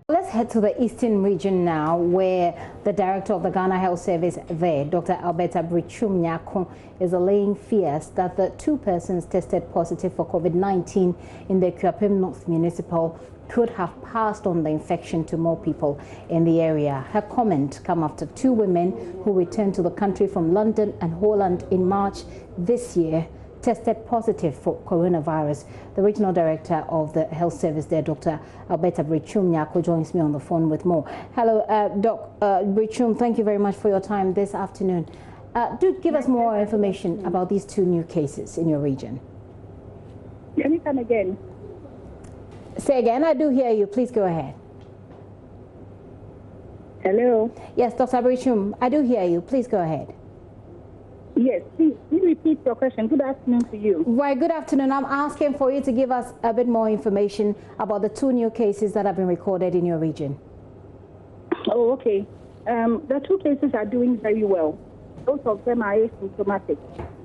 Let's head to the eastern region now, where the director of the Ghana Health Service there, Dr. Alberta Brichum-Nyako, is allaying fears that the 2 persons tested positive for COVID-19 in the Akuapem North Municipality could have passed on the infection to more people in the area. Her comment come after 2 women who returned to the country from London and Holland in March this year tested positive for coronavirus. The regional director of the health service there, Dr. Alberta Brichum-Nyako, joins me on the phone with more. Hello, Doc Brichum, thank you very much for your time this afternoon. Do give us more information about these 2 new cases in your region. Let me come again. Say again, I do hear you. Please go ahead. Hello? Yes, Dr. Brichum, I do hear you. Please go ahead. Yes, please repeat your question. Good afternoon to you. Right, good afternoon. I'm asking for you to give us a bit more information about the 2 new cases that have been recorded in your region. Oh, okay. The 2 cases are doing very well. Both of them are asymptomatic.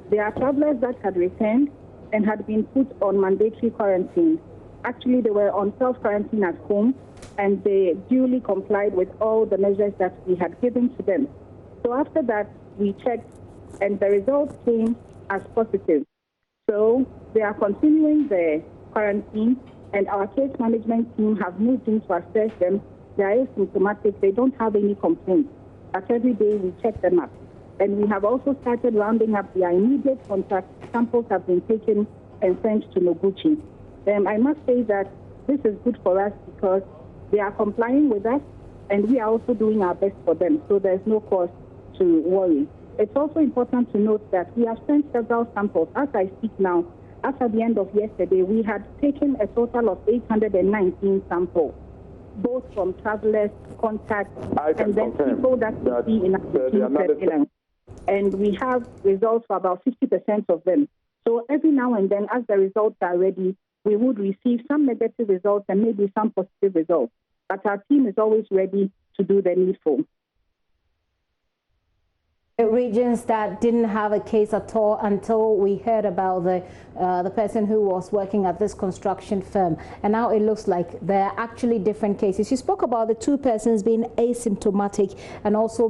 They are travelers that had returned and had been put on mandatory quarantine. Actually, they were on self-quarantine at home, and they duly complied with all the measures that we had given to them. So after that, we checked, and the results came as positive. So they are continuing their quarantine, and our case management team have moved in to assess them. They are asymptomatic. They don't have any complaints. But every day we check them up. And we have also started rounding up their immediate contact. Samples have been taken and sent to Noguchi. I must say that this is good for us because they are complying with us, and we are also doing our best for them. So there's no cause to worry. It's also important to note that we have sent several samples. As I speak now, after the end of yesterday, we had taken a total of 819 samples, both from travelers, contacts, and then people that we see in our surveillance. And we have results for about 50% of them. So every now and then, as the results are ready, we would receive some negative results and maybe some positive results. But our team is always ready to do the needful. Regions that didn't have a case at all until we heard about the person who was working at this construction firm, and now it looks like there are actually different cases. You spoke about the 2 persons being asymptomatic and also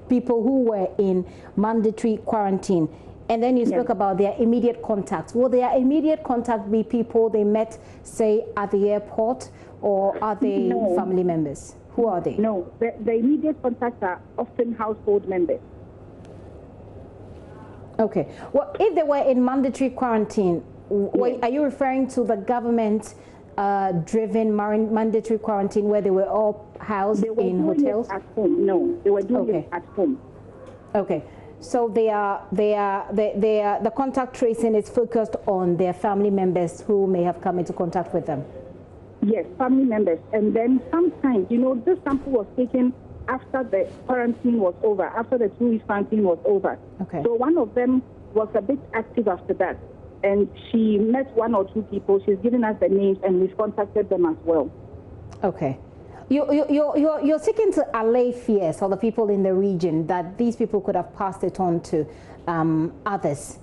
people who were in mandatory quarantine, and then you spoke about their immediate contacts. Will their immediate contact be people they met, say, at the airport, or are they family members? Who are they? No, the immediate contacts are often household members. Okay. Well, if they were in mandatory quarantine, are you referring to the government-driven mandatory quarantine where they were all housed in hotels? At home. No, they were doing it at home. Okay. So the contact tracing is focused on their family members who may have come into contact with them. Yes, family members. And then sometimes, this sample was taken after the quarantine was over, after the 2-week quarantine was over. Okay. So one of them was a bit active after that. And she met 1 or 2 people. She's given us the names, and we've contacted them as well. Okay. You're seeking to allay fears for the people in the region that these people could have passed it on to others.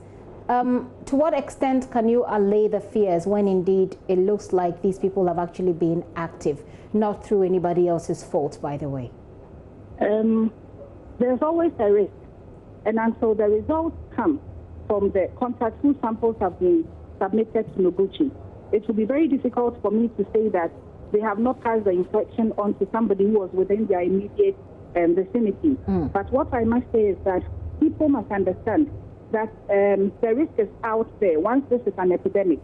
To what extent can you allay the fears when indeed it looks like these people have actually been active, not through anybody else's fault, by the way? There's always a risk. And until the results come from the contacts whose samples have been submitted to Noguchi, it will be very difficult for me to say that they have not passed the infection on to somebody who was within their immediate vicinity. But what I must say is that people must understand that the risk is out there once this is an epidemic.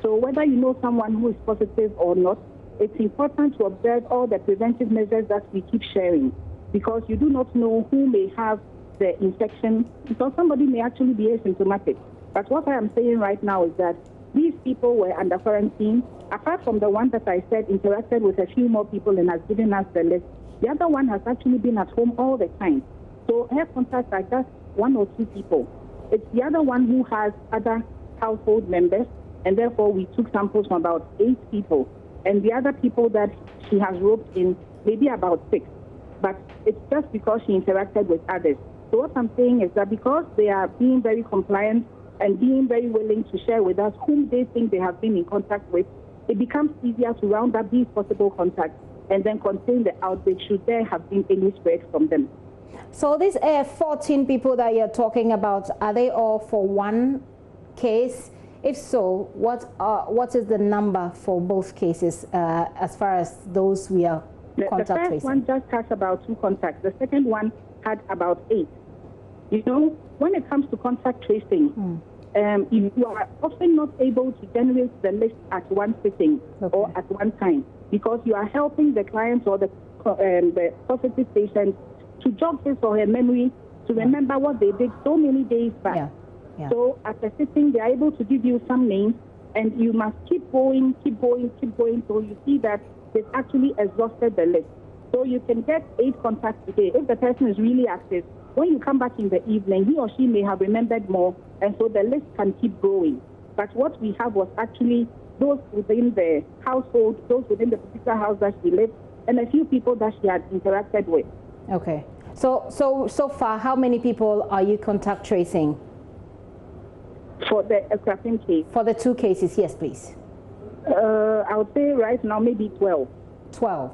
So whether you know someone who is positive or not, it's important to observe all the preventive measures that we keep sharing, because you do not know who may have the infection, because somebody may actually be asymptomatic. But what I am saying right now is that these people were under quarantine. Apart from the one that I said interacted with a few more people and has given us the list, the other one has actually been at home all the time. So her contacts are just 1 or 2 people. It's the other one who has other household members, and therefore we took samples from about 8 people. And the other people that she has roped in, maybe about 6. But it's just because she interacted with others. So what I'm saying is that because they are being very compliant and being very willing to share with us whom they think they have been in contact with, it becomes easier to round up these possible contacts and then contain the outbreak should there have been any spread from them. So these 14 people that you're talking about, are they all for one case? If so, what is the number for both cases as far as those we are contact tracing? The first one just has about 2 contacts. The second one had about 8. You know, when it comes to contact tracing, you are often not able to generate the list at one sitting or at one time because you are helping the client or the positive patient to jog his or her memory to remember what they did so many days back. Yeah. So at a sitting, they are able to give you some names, and you must keep going, so you see that they've actually exhausted the list. So you can get 8 contacts today. If the person is really active, when you come back in the evening, he or she may have remembered more, and so the list can keep growing. But what we have was actually those within the household, those within the particular house that she lived, and a few people that she had interacted with. Okay. So far, how many people are you contact tracing? For the Akuapem case? For the 2 cases, yes, please. I would say right now maybe 12. 12?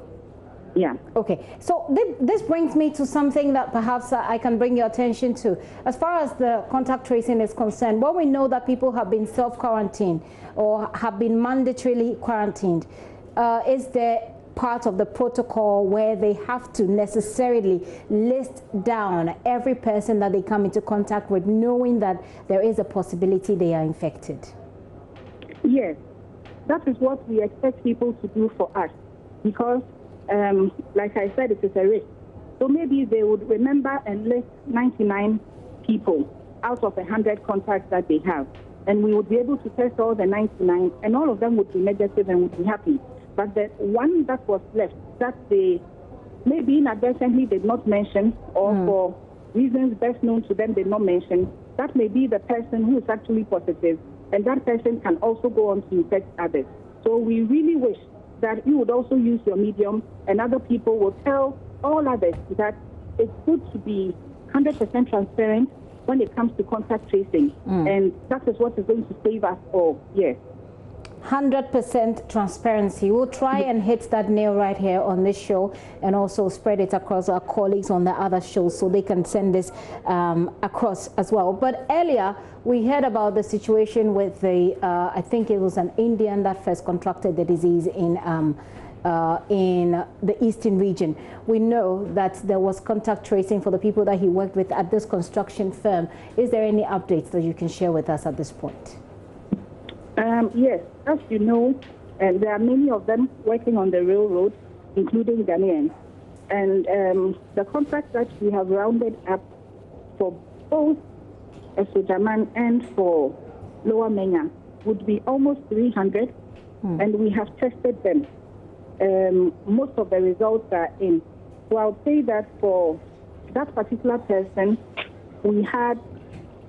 Yeah. Okay. So this brings me to something that perhaps I can bring your attention to. As far as the contact tracing is concerned, when we know that people have been self-quarantined or have been mandatorily quarantined, is there part of the protocol where they have to necessarily list down every person that they come into contact with, knowing that there is a possibility they are infected? Yes, that is what we expect people to do for us because, like I said, it is a risk. So maybe they would remember and list 99 people out of 100 contacts that they have, and we would be able to test all the 99, and all of them would be negative and would be happy. But the one that was left, that they maybe inadvertently did not mention, or for reasons best known to them did not mention, that may be the person who is actually positive, and that person can also go on to infect others. So we really wish that you would also use your medium, and other people will tell all others that it's good to be 100% transparent when it comes to contact tracing, and that is what is going to save us all. Yes. 100% transparency. We'll try and hit that nail right here on this show and also spread it across our colleagues on the other shows so they can send this across as well. But earlier we heard about the situation with the, I think it was an Indian that first contracted the disease in the eastern region. We know that there was contact tracing for the people that he worked with at this construction firm. Is there any updates that you can share with us at this point? Yes, as you know, there are many of them working on the railroad, including Ghanaians. And the contracts that we have rounded up for both Esojaman and for Lower Menya would be almost 300, and we have tested them. Most of the results are in. So I would say that for that particular person, we had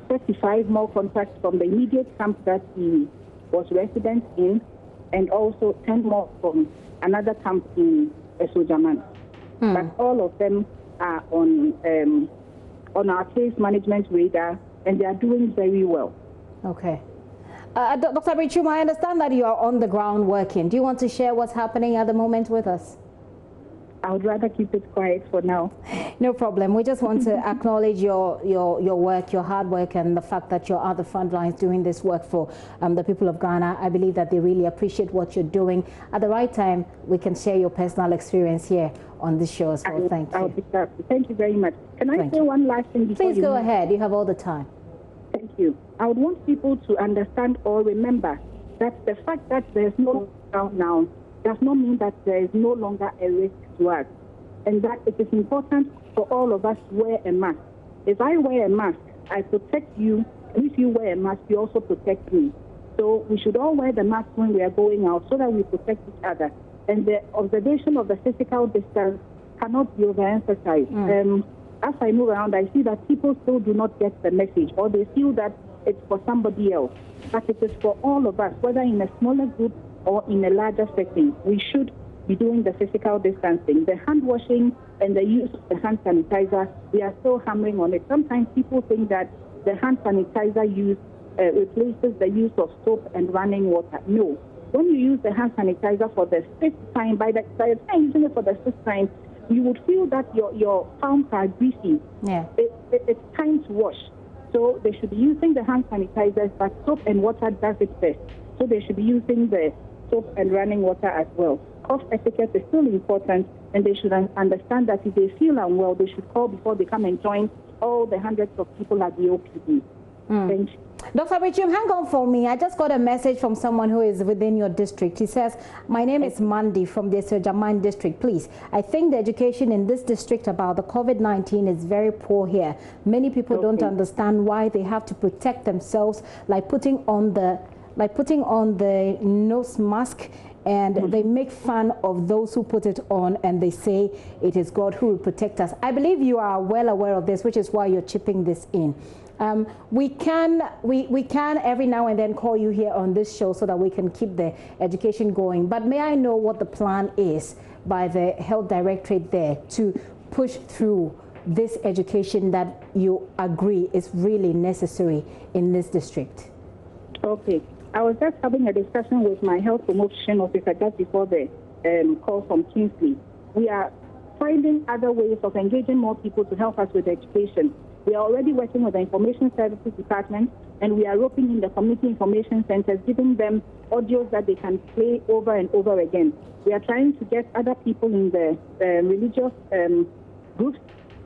35 more contacts from the immediate camp that he was resident in, and also 10 more from another camp in Esojaman. But all of them are on our case management radar, and they are doing very well. Okay. Dr. Brichum, I understand that you are on the ground working. Do you want to share what's happening at the moment with us? I would rather keep it quiet for now. No problem. We just want to acknowledge your work, your hard work, and the fact that you're at the front lines doing this work for the people of Ghana. I believe that they really appreciate what you're doing. At the right time, we can share your personal experience here on this show as well. Thank you. Thank you very much. Can I say one last thing before you? Please go ahead. You have all the time. Thank you. I would want people to understand or remember that the fact that there's no lockdown now does not mean that there is no longer a risk to us, and that it is important for all of us to wear a mask. If I wear a mask, I protect you, and if you wear a mask, you also protect me. So we should all wear the mask when we are going out so that we protect each other. And the observation of the physical distance cannot be overemphasized. As I move around, I see that people still do not get the message, or they feel that it's for somebody else. But it is for all of us, whether in a smaller group or in a larger setting. We should be doing the physical distancing. The hand washing and the use of the hand sanitizer, we are still hammering on it. Sometimes people think that the hand sanitizer use replaces the use of soap and running water. No. When you use the hand sanitizer for the fifth time, by the time using it for the fifth time, you would feel that your palms are greasy. Yeah. It's time to wash. So they should be using the hand sanitizers, but soap and water does it best. So they should be using the soap and running water as well. Cough etiquette is still important, and they should understand that if they feel unwell, they should call before they come and join all the hundreds of people at the OPD. Thank you. Dr. Richum, hang on for me. I just got a message from someone who is within your district. He says, my name is Mandy from the Serjaman district. Please, I think the education in this district about the COVID-19 is very poor here. Many people don't understand why they have to protect themselves, like putting on the nose mask, and they make fun of those who put it on, and they say it is God who will protect us. I believe you are well aware of this, which is why you're chipping this in. We can every now and then call you here on this show so that we can keep the education going. But may I know what the plan is by the Health Directorate there to push through this education that you agree is really necessary in this district? Okay. I was just having a discussion with my health promotion officer just before the call from Kingsley. We are finding other ways of engaging more people to help us with education. We are already working with the Information Services Department, and we are roping in the community information centers, giving them audios that they can play over and over again. We are trying to get other people in the religious groups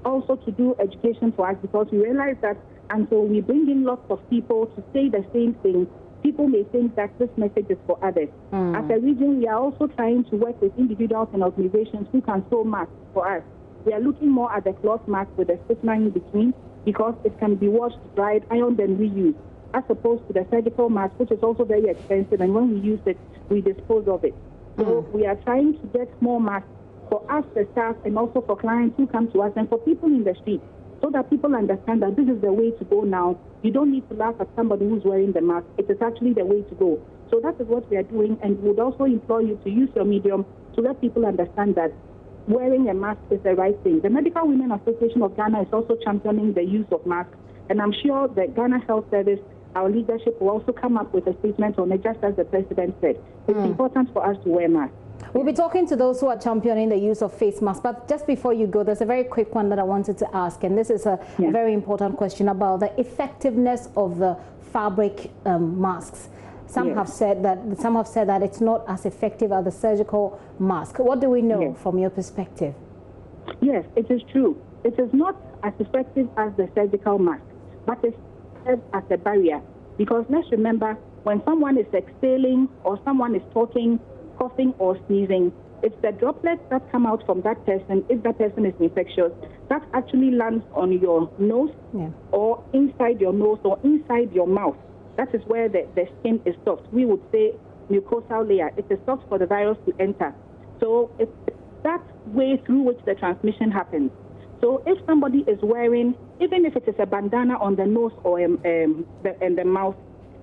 also to do education for us, because we realize that until we bring in lots of people to say the same thing, people may think that this message is for others. As a region, we are also trying to work with individuals and organizations who can sew masks for us. We are looking more at the cloth mask with a stigma in between, because it can be washed, dried, ironed, and reused, as opposed to the surgical mask, which is also very expensive, and when we use it, we dispose of it. So we are trying to get more masks for us, the staff, and also for clients who come to us, and for people in the street, so that people understand that this is the way to go now. You don't need to laugh at somebody who's wearing the mask. It is actually the way to go. So that is what we are doing, and we would also implore you to use your medium to let people understand that wearing a mask is the right thing. The Medical Women Association of Ghana is also championing the use of masks, and I'm sure the Ghana Health Service, our leadership, will also come up with a statement on it, just as the President said. It's important for us to wear masks. We'll be talking to those who are championing the use of face masks, but just before you go, there's a very quick one that I wanted to ask, and this is a very important question about the effectiveness of the fabric masks. Some have said that it's not as effective as the surgical mask. What do we know from your perspective? Yes, it is true. It is not as effective as the surgical mask, but it serves as a barrier. Because let's remember, when someone is exhaling or someone is talking, coughing or sneezing, it's the droplets that come out from that person, if that person is infectious, that actually lands on your nose or inside your nose or inside your mouth. That is where the skin is soft. We would say mucosal layer. It is soft for the virus to enter. So it's that way through which the transmission happens. So if somebody is wearing, even if it is a bandana on the nose or and the mouth,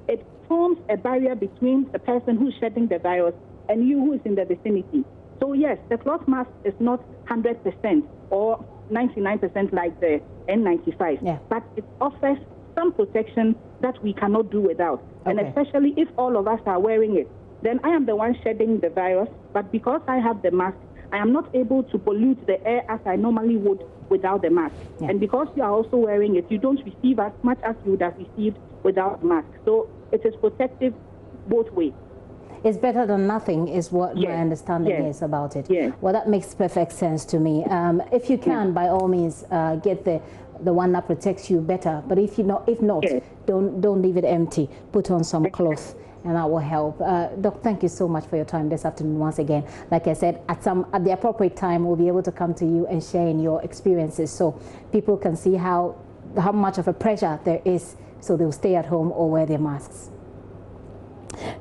it forms a barrier between the person who's shedding the virus and you who is in the vicinity. So yes, the cloth mask is not 100% or 99% like the N95, but it offers some protection that we cannot do without. And especially if all of us are wearing it, then I am the one shedding the virus, but because I have the mask, I am not able to pollute the air as I normally would without the mask. And because you are also wearing it, you don't receive as much as you would have received without the mask. So it is protective both ways. It's better than nothing is what my understanding is about it. Well, that makes perfect sense to me. If you can, by all means, get the one that protects you better. But if not, don't leave it empty. Put on some clothes, and that will help. Doc, thank you so much for your time this afternoon once again. Like I said, at the appropriate time, we'll be able to come to you and share in your experiences, so people can see how much of a pressure there is, so they'll stay at home or wear their masks.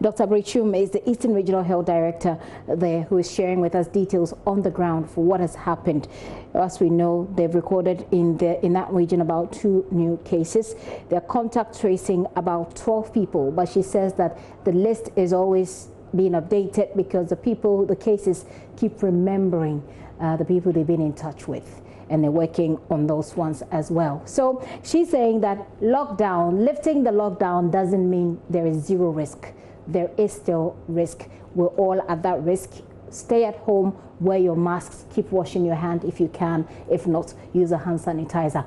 Dr. Brichum is the Eastern Regional Health Director there, who is sharing with us details on the ground for what has happened. As we know, they've recorded in that region about 2 new cases. They're contact tracing about 12 people, but she says that the list is always being updated because the cases keep remembering the people they've been in touch with. and they're working on those ones as well. So she's saying that lifting the lockdown doesn't mean there is zero risk. There is still risk. We're all at that risk. Stay at home, wear your masks, keep washing your hand if you can. If not, use a hand sanitizer.